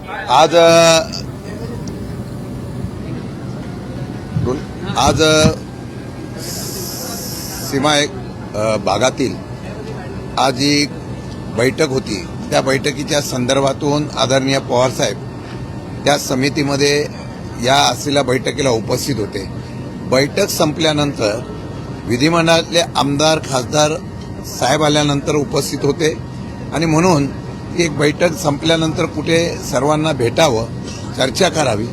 आज सीमा भागातील आज एक बैठक होती। त्या बैठकीच्या संदर्भातून आदरणीय पवारसाहेब त्या समितीमध्ये या असलेल्या बैठकीला उपस्थित होते। बैठक संपल्यानंतर विधिमंडळातले आमदार खासदार साहेब आल्यानंतर उपस्थित होते आणि म्हणून एक बैठक संपल्यानंतर कुठे सर्वांना भेटावं, चर्चा करावी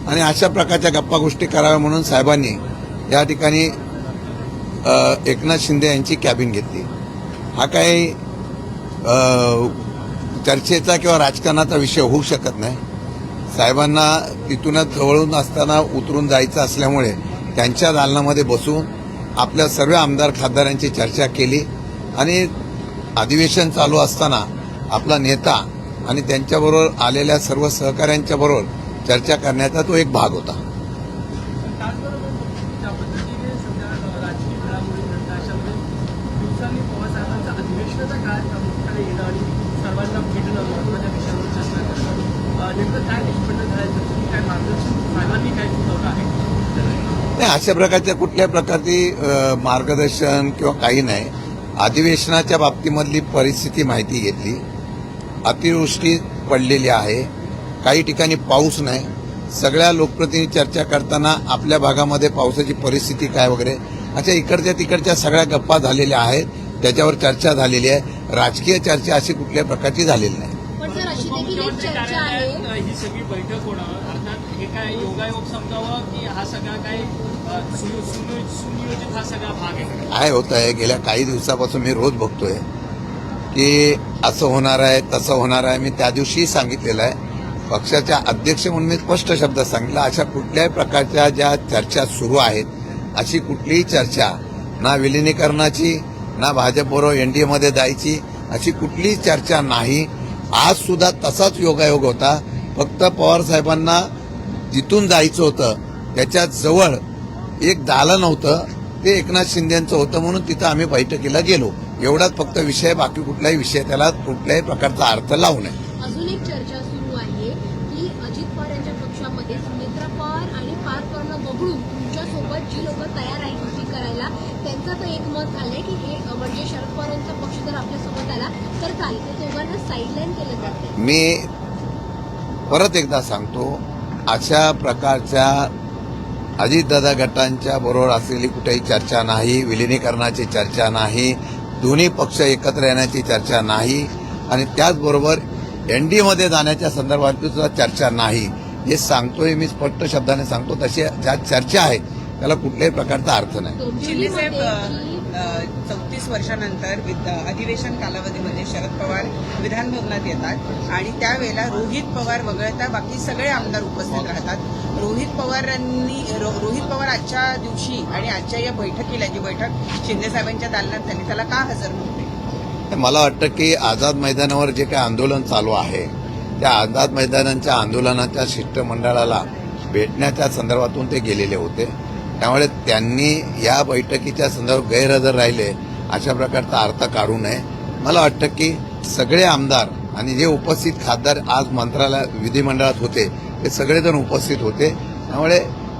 आणि अशा प्रकारच्या गप्पा गोष्टी कराव्या म्हणून साहेबांनी या ठिकाणी एकनाथ शिंदे यांची कॅबिन घेतली। हा काही चर्चेचा किंवा राजकारणाचा विषय होऊ शकत नाही। साहेबांना तिथूनच जवळून असताना उतरून जायचं असल्यामुळे त्यांच्या दालनामध्ये बसून आपल्या सर्व आमदार खासदारांची चर्चा केली आणि अधिवेशन चालू असताना आपला नेता आणि त्यांच्याबरोबर आलेल्या सर्व सहकाऱ्यांच्या बरोबर चर्चा करण्याचा तो एक भाग होता। नाही, अशा प्रकारच्या कुठल्या प्रकारची मार्गदर्शन किंवा काही नाही। अधिवेशनाच्या बाबतीमधली परिस्थिती माहिती घेतली। अतिवृष्टी पडलेली आहे, काही ठिकाणी पाऊस नाही। सगळ्या लोकप्रतिनिधी चर्चा करताना आपल्या भागामध्ये पावसाची परिस्थिती काय वगैरे अशा इकडच्या तिकडच्या सगळ्या गप्पा झालेल्या आहेत, त्याच्यावर चर्चा झालेली आहे। राजकीय चर्चा अशी कुठल्या प्रकारची झालेली नाही। ही सगळी बैठक होणं अर्थात हे काय योगायोग समजावं की हा सगळा काय सुनियोजित हा सगळा भाग आहे? काय होत आहे, गेल्या काही दिवसापासून मी रोज बघतोय की असं होणार आहे तसं होणार आहे। मी त्या दिवशीही सांगितलेलं आहे, पक्षाच्या अध्यक्ष म्हणून मी स्पष्ट शब्दात सांगितलं, अशा कुठल्याही प्रकारच्या ज्या चर्चा सुरू आहेत अशी कुठलीही चर्चा ना विलिनीकरणाची ना भाजपबरोबर एनडीएमध्ये जायची अशी कुठलीही चर्चा नाही। आज सुद्धा तसाच योगायोग होता, फक्त पवार साहेबांना जिथून जायचं होतं त्याच्या जवळ एक दालन होतं, ते एकनाथ शिंदेचं होतं म्हणून तिथं आम्ही बैठकीला गेलो, एवढाच फक्त विषय। बाकी कुठलाही विषय त्याला कुठल्याही प्रकारचा अर्थ लावू नये। अजून एक चर्चा सुरू आहे की अजित पवार यांच्या पक्षामध्ये सुनेत्रा पवार आणि पार करणं वगळून तुमच्यासोबत जी लोक तयार आहेत युती करायला त्यांचं तर एक मत झालंय की हे म्हणजे शरद पवारांचा पक्ष जर आपल्यासोबत आला तर चालेल, ते दोघांना साईडलाईन केलं जातं। मी परत एकदा सांगतो, अशा प्रकारच्या अजितदादा गटांच्या बरोबर असलेली कुठेही चर्चा नाही, विलिनीकरणाची चर्चा नाही, दोन्ही पक्ष एकत्र येण्याची चर्चा नाही आणि त्याचबरोबर एनडीएमध्ये जाण्याच्या संदर्भात सुद्धा चर्चा नाही। हे सांगतोय मी, स्पष्ट शब्दाने सांगतो, तशी ज्या चर्चा आहेत त्याला कुठल्याही प्रकारचा अर्थ नाही। शिंदेसाहेब 34 वर्षानंतर अधिवेशन कालावधीमध्ये शरद पवार विधान भवनात येतात आणि त्यावेळेला रोहित पवार वगळता बाकी सगळे आमदार उपस्थित राहतात। रोहित पवार आजच्या दिवशी आणि आजच्या या बैठकीला, जी बैठक शिंदेसाहेबांच्या दालनात झाली, त्याला का हजर नव्हते? मला वाटतं की आझाद मैदानावर जे काही आंदोलन चालू आहे त्या आझाद मैदानाच्या आंदोलनाच्या शिष्टमंडळाला भेटण्याच्या संदर्भातून ते गेलेले होते, त्यामुळे त्यांनी या बैठकीच्या संदर्भात गैरहजर राहिले अशा प्रकारचा अर्थ काढू नये। मला वाटतं की सगळे आमदार आणि जे उपस्थित खासदार आज मंत्रालय विधिमंडळात होते ते सगळेजण उपस्थित होते, त्यामुळे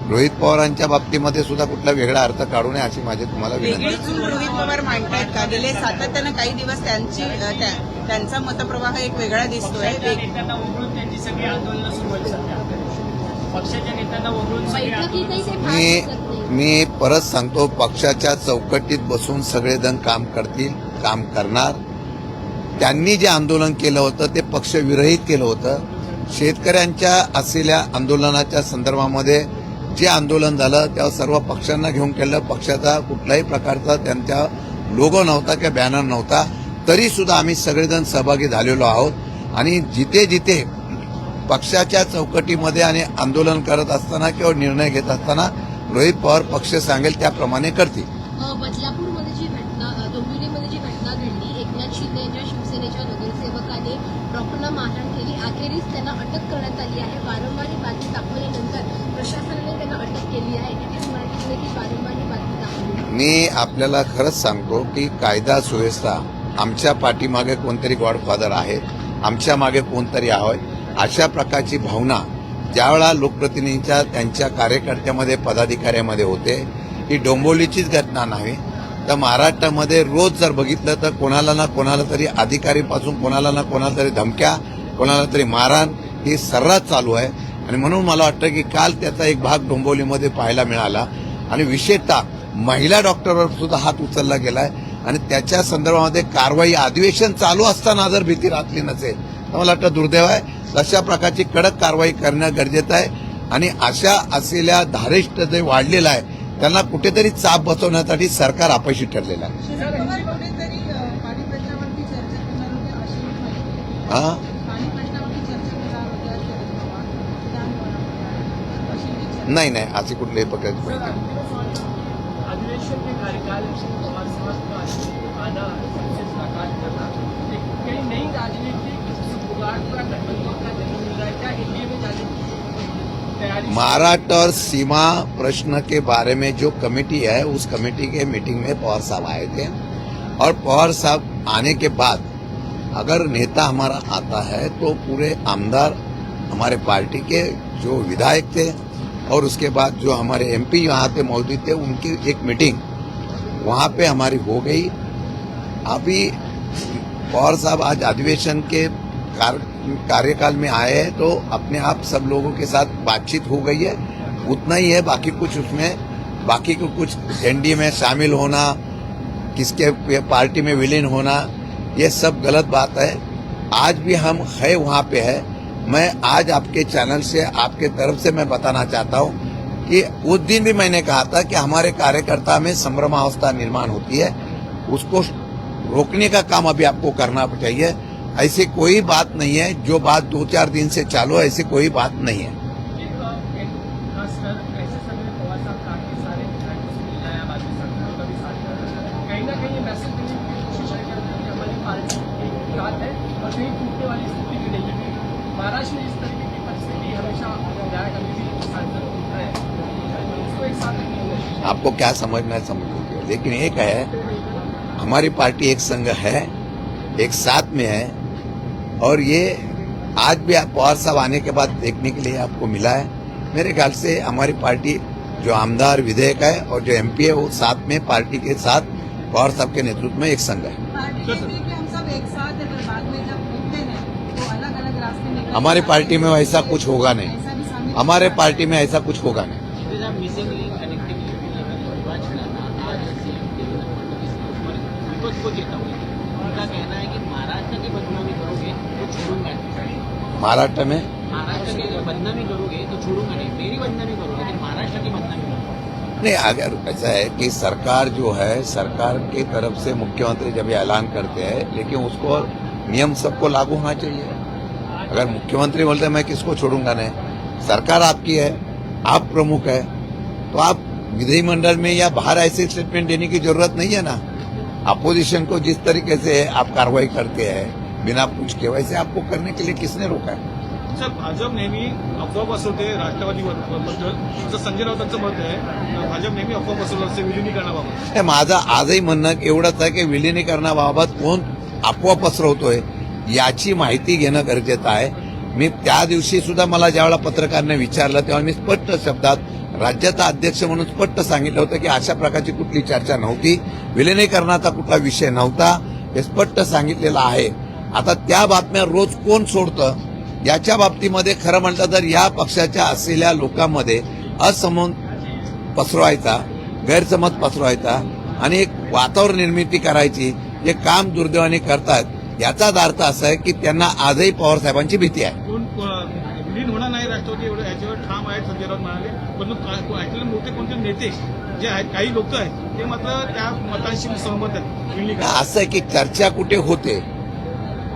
रोहित पवारांच्या बाबतीमध्ये सुद्धा कुठला वेगळा अर्थ काढू नये अशी माझी तुम्हाला विनंती। रोहित पवार मांडतायत का गेले सातत्यानं काही दिवस त्यांचा मतप्रवाह एक वेगळा दिसतोय। नेत्यांना वगळून त्यांची सगळी आंदोलनं सुरू आहेत, पक्षाच्या नेत्यांना वगळून मी परत सांगतो, पक्षाच्या चौकटीत बसून सगळेजण काम करतील, काम करणार। त्यांनी जे आंदोलन केलं होतं ते पक्षविरहित केलं होतं। शेतकऱ्यांच्या असलेल्या आंदोलनाच्या संदर्भामध्ये जे आंदोलन झालं तेव्हा सर्व पक्षांना घेऊन केलं, पक्षाचा कुठल्याही प्रकारचा त्यांचा लोगो नव्हता किंवा बॅनर नव्हता, तरी सुद्धा आम्ही सगळेजण सहभागी झालेलो आहोत आणि जिथे जिथे पक्षाच्या चौकटीमध्ये आणि आंदोलन करत असताना किंवा निर्णय घेत असताना रोहित पवार पक्ष सांगेल त्याप्रमाणे करतील। बदलापूरमध्ये जी घटना, डोंबिवलीमध्ये जी घटना घडली, एकनाथ शिंदे यांच्या शिवसेनेच्या नगरसेवकाने डॉक्टरना मारहाण केली, अखेरीस त्यांना अटक करण्यात आली आहे। वारंवार बातमी दाखवल्यानंतर प्रशासनाने त्यांना अटक केली आहे, तिथेच मराठीने ती वारंवार बातमी दाखवली। मी आपल्याला खरंच सांगतो की कायदा सुव्यवस्था, आमच्या पाठीमागे कोणतरी गॉडफादर आहे, आमच्या मागे कोणतरी आहे अशा प्रकारची भावना ज्यावेळा लोकप्रतिनिधींच्या त्यांच्या कार्यकर्त्यामध्ये पदाधिकाऱ्यामध्ये होते, ही डोंबिवलीचीच घटना नाही तर महाराष्ट्रामध्ये रोज जर बघितलं तर कोणाला ना कोणाला तरी अधिकारीपासून कोणाला ना कोणाला तरी धमक्या, कोणाला तरी मारहाण ही सर्रास चालू आहे. आणि म्हणून मला वाटतं की काल त्याचा एक भाग डोंबिवलीमध्ये पाहायला मिळाला आणि विशेषतः महिला डॉक्टरवर सुद्धा हात उचलला गेलाय आणि त्याच्या संदर्भामध्ये कारवाई अधिवेशन चालू असताना जर भीती राखली नसेल तर मला वाटतं दुर्दैव आहे. तशा प्रकारची कडक कारवाई करणं गरजेचं आहे आणि अशा असलेल्या धारिष्ट जे वाढलेलं आहे त्यांना कुठेतरी चाप बसवण्यासाठी सरकार अपयशी ठरलेलं आहे. हा नाही नाही असे कुठलेही प्रकारचे प्रयत्न अधिवेशन के कार्यकाल पवार साहब का आना सक्सेस का कार्य करना एक कई नई राजनीतिक जुगाड़ का गठबंधन का जन्म मिल रहा है. क्या एनडीए में जाने की तैयारी? महाराष्ट्र और सीमा प्रश्न के बारे में जो कमेटी है उस कमेटी के मीटिंग में पवार साहब आए थे और पवार साहब आने के बाद अगर नेता हमारा आता है तो पूरे आमदार हमारे पार्टी के जो विधायक थे और उसके बाद जो हमारे एमपी यहाँ पे मौजूद थे उनकी एक मीटिंग वहाँ पे हमारी हो गई. अभी पवार साहब आज अधिवेशन के कार्यकाल में आए हैं तो अपने आप सब लोगों के साथ बातचीत हो गई है. उतना ही है, बाकी कुछ उसमें बाकी को कुछ एनडीए में शामिल होना, किसके पार्टी में विलीन होना, ये सब गलत बात है. आज भी हम है वहाँ पे है. मैं आज आपके चैनल से आपके तरफ से मैं बताना चाहता हूँ कि उस दिन भी मैंने कहा था कि हमारे कार्यकर्ता में संभ्रमावस्था निर्माण होती है, उसको रोकने का काम अभी आपको करना चाहिए. ऐसी कोई बात नहीं है, जो बात 2-4 दिन से चालू है ऐसी कोई बात नहीं है. खासकर ऐसे समय में पवार साहब काफी सारे विधायकों से मिलना है, बाद में सरकार का भी साथ करना, कहीं ना कहीं मैसेज देने की कोशिश करेंगे कि हमारी पार्टी की बात है और कहीं टूटने वाली स्थिति भी नहीं है. महाराष्ट्र में इस तरीके की परिस्थिति हमेशा विधायक अभी भी सांसद है, इसको एक साथ रखने की कोशिश. आपको क्या समझना है समझ लीजिए, लेकिन एक है हमारी पार्टी एक संघ है, एक साथ में है और ये आज भी आप पवार साहब आने के बाद देखने के लिए आपको मिला है. मेरे ख्याल से हमारी पार्टी जो आमदार विधेयक है और जो एमपी है वो साथ में पार्टी के साथ पवार साहब के नेतृत्व में एक संघ है. हमारी पार्टी में ऐसा कुछ होगा नहीं, हमारे पार्टी में ऐसा कुछ होगा नहीं. उनका कहना है कि महाराष्ट्र की बदनामी करोगे तो छोड़ूंगा नहीं. महाराष्ट्र में महाराष्ट्र की बदनामी करोगे तो छोड़ूंगा नहीं. मेरी बदनामी करोगे लेकिन महाराष्ट्र की बदनामी करोगे नहीं. अगर ऐसा है कि सरकार जो है सरकार की तरफ से मुख्यमंत्री जब ये ऐलान करते हैं लेकिन उसको नियम सबको लागू होना चाहिए. अगर मुख्यमंत्री बोलते हैं मैं किसको छोड़ूंगा नहीं, सरकार आपकी है, आप प्रमुख है, तो आप विधिमंडल में या बाहर ऐसे स्टेटमेंट देने की जरूरत नहीं है ना. अपोजिशन को जिस तरीके से आप कार्रवाई करते हैं बिना पूछ के, वैसे आपको करने के लिए किसने रोका है. सर, भाजप नेहमी अफवा पसरवते राष्ट्रवादीबद्दल, असं संजय राऊतांचं मत आहे. भाजप नेहमी अफवा पसरवत असते विलिनीकरणाबाबत. हे माझं आजही म्हणणं एवढंच आहे की विलिनीकरणाबाबत कोण अफवा पसरवतोय याची माहिती घेणं गरजेचं आहे. मी त्या दिवशी सुद्धा मला ज्यावेळेला पत्रकारांनी विचारलं तेव्हा मी स्पष्ट शब्दात राज्याचा अध्यक्ष म्हणून स्पष्ट सांगितलं होतं की अशा प्रकारची कुठली चर्चा नव्हती, विलिनीकरणाचा कुठला विषय नव्हता, हे स्पष्ट सांगितलेलं आहे. आता त्या बातम्या रोज कोण सोडतं याच्या बाबतीमध्ये खरं म्हटलं तर या पक्षाच्या असलेल्या लोकांमध्ये असमज पसरवायचा, गैरसमज पसरवायचा आणि एक वातावरण निर्मिती करायची, जे काम दुर्दैवाने करतात. याचाच अर्थ असा आहे की त्यांना आजही पवार साहेबांची भीती आहे. कोण विलीन होणार नाही राष्ट्रवादी एवढं याच्यावर ठाम आहेत संजय राऊत म्हणाले. परंतु ऐकलेले मोठे कोणते नेते जे आहेत, काही लोक आहेत ते मात्र त्या मतांशी सहमत आहेत विलीनीकरण. असं आहे की चर्चा कुठे होते.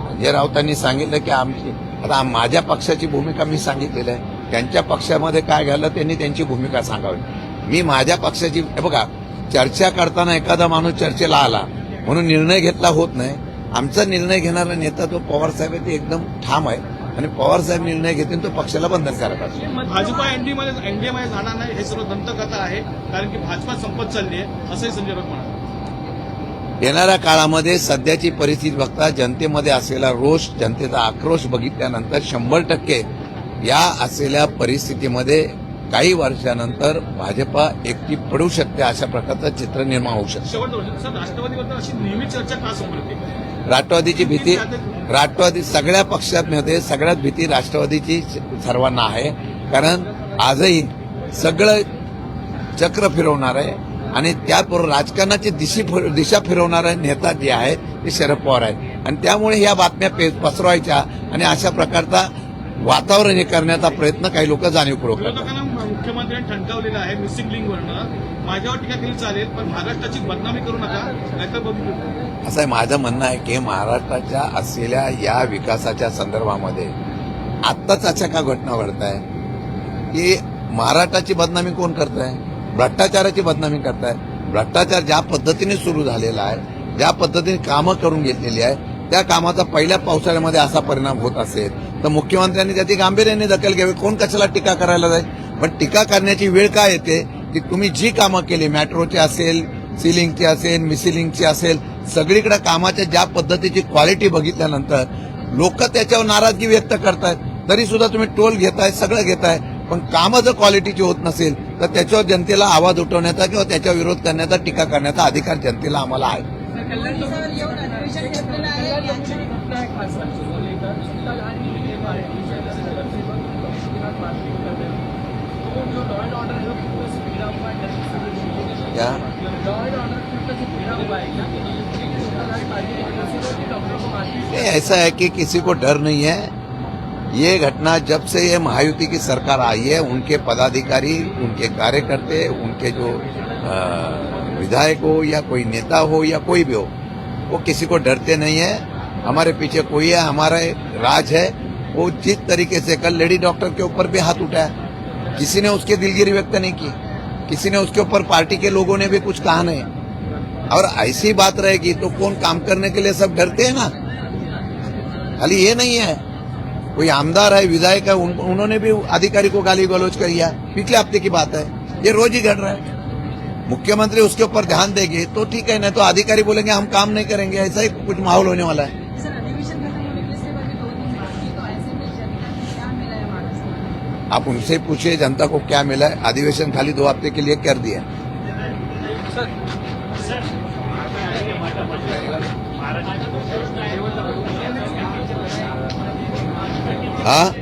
संजय राऊतांनी सांगितलं की आमची, आता माझ्या पक्षाची भूमिका मी सांगितलेली आहे, त्यांच्या पक्षामध्ये काय घालं त्यांनी त्यांची भूमिका सांगावी. मी माझ्या पक्षाची, बघा चर्चा करताना एखादा माणूस चर्चेला आला म्हणून निर्णय घेतला होत नाही. आमचा निर्णय घेणारा नेता तो पवार साहेब आहे, ते एकदम ठाम आहे आणि पवार साहेब निर्णय घेतील तो पक्षाला बंधनकारक असतो. भाजपा एनडीएमध्ये जाणार नाही हे सर्व दंतकथा आहे, कारण की भाजपा संपत चालली आहे असंही संजय राऊत म्हणाले. येणाऱ्या काळामध्ये सध्याची परिस्थिती बघता जनतेमध्ये असलेला रोष, जनतेचा आक्रोश बघितल्यानंतर 100% या असलेल्या परिस्थितीमध्ये काही वर्षानंतर भाजपा एकटी पडू शकते अशा प्रकारचं चित्र निर्माण होऊ शकतं. शेवटचं वर्ष सर, राष्ट्रवादीबद्दल अशी नेहमी चर्चा का समोर येते? राष्ट्रवादीची भीती, राष्ट्रवादी सगळ्या पक्षांमध्ये सगळ्यात भीती राष्ट्रवादीची सर्वांना आहे. कारण आजही सगळं चक्र फिरवणार आहे आणि त्याबरोबर राजकारणाची दिशा फिरवणारा नेता जे आहे ते शरद पवार आहेत आणि त्यामुळे ह्या बातम्या पसरवायच्या आणि अशा प्रकारचा वातावरण हे करण्याचा प्रयत्न काही लोक जाणीवपूर्वक करतात. विरोधकांना मुख्यमंत्र्यांनी ठणकावलेलं आहे मिसिंग लिंकवरनं. माझ्यावर टीका केली चालेल, पण महाराष्ट्राची बदनामी करू नका, नाहीतर बघू. असं आहे, माझं म्हणणं आहे की महाराष्ट्राच्या असलेल्या या विकासाच्या संदर्भामध्ये आत्ताच अशा का घटना घडत आहे की महाराष्ट्राची बदनामी कोण करत आहे? भ्रष्टाचाराची बदनामी करताय. भ्रष्टाचार ज्या पद्धतीने सुरू झालेला आहे, ज्या पद्धतीने कामं करून घेतलेली आहे, त्या कामाचा पहिल्या पावसाळ्यामध्ये असा परिणाम होत असेल तर मुख्यमंत्र्यांनी त्याची गांभीर्याने दखल घ्यावी. कोण कशाला टीका करायला जाईल? पण टीका करण्याची वेळ काय येते की तुम्ही जी कामं केली, मेट्रोची असेल, सिलिंगची असेल, मिसिलिंगची असेल, सगळीकडे कामाच्या ज्या पद्धतीची क्वालिटी बघितल्यानंतर लोक त्याच्यावर नाराजगी व्यक्त करतायत. तरी सुद्धा तुम्ही टोल घेताय, सगळं घेताय, पण कामं जर क्वालिटीची होत नसेल तर त्याच्यावर जनतेला आवाज उठवण्याचा किंवा त्याच्यावर विरोध करण्याचा, टीका करण्याचा अधिकार जनतेला आम्हाला आहे. क्या नहीं, ऐसा है कि किसी को डर नहीं है. ये घटना जब से ये महायुति की सरकार आई है, उनके पदाधिकारी, उनके कार्यकर्ते, उनके जो विधायक हो या कोई नेता हो या कोई भी हो, वो किसी को डरते नहीं है. हमारे पीछे कोई है, हमारा राज है. वो जिस तरीके से कल लेडी डॉक्टर के ऊपर भी हाथ उठाया, किसी ने उसकी दिलगिरी व्यक्त नहीं की, किसी ने उसके ऊपर पार्टी के लोगों ने भी कुछ कहा नहीं. और ऐसी बात रहेगी तो कौन काम करने के लिए सब डरते हैं ना. खाली ये नहीं है, कोई आमदार है, विधायक है, उन्होंने भी अधिकारी को गाली गलौज किया. पिछले हफ्ते की बात है, ये रोज ही घट रहा है. मुख्यमंत्री उसके ऊपर ध्यान देंगे तो ठीक है, नहीं तो अधिकारी बोलेंगे हम काम नहीं करेंगे. ऐसा ही कुछ माहौल होने वाला है. आप उनसे पूछिए जनता को क्या मिला है. अधिवेशन खाली 2 हफ्ते के लिए कर दिया. हाँ,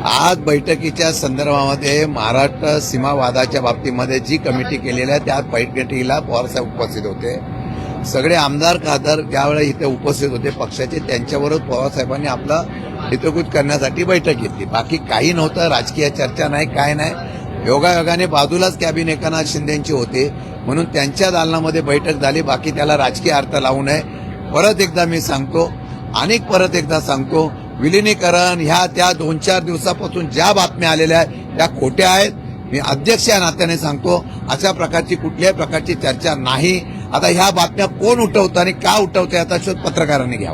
आज बैठकीच्या संदर्भामध्ये महाराष्ट्र सीमावादाच्या बाबतीमध्ये जी कमिटी केलेली आहे त्या बैठकीला पवारसाहेब उपस्थित होते. सगळे आमदार खासदार ज्यावेळेला इथे उपस्थित होते पक्षाचे, त्यांच्यावरच पवारसाहेबांनी आपला हितगुज करण्यासाठी बैठक घेतली. बाकी काही नव्हतं, राजकीय चर्चा नाही, काय नाही. योगायोगाने बाजूलाच कॅबिन एकनाथ शिंदेची होते म्हणून त्यांच्या दालनामध्ये बैठक झाली. बाकी त्याला राजकीय अर्थ लावू नये. परत एकदा मी सांगतो आणि परत एकदा सांगतो, विलिनीकरण ह्या त्या 2-4 दिवसापासून ज्या बातम्या आलेल्या आहेत त्या खोट्या आहेत. मी अध्यक्ष या नात्याने सांगतो, अशा प्रकारची कुठल्याही प्रकारची चर्चा नाही. आता ह्या बातम्या कोण उठवतं आणि का उठवतं याचा शोध पत्रकारांनी घ्यावा.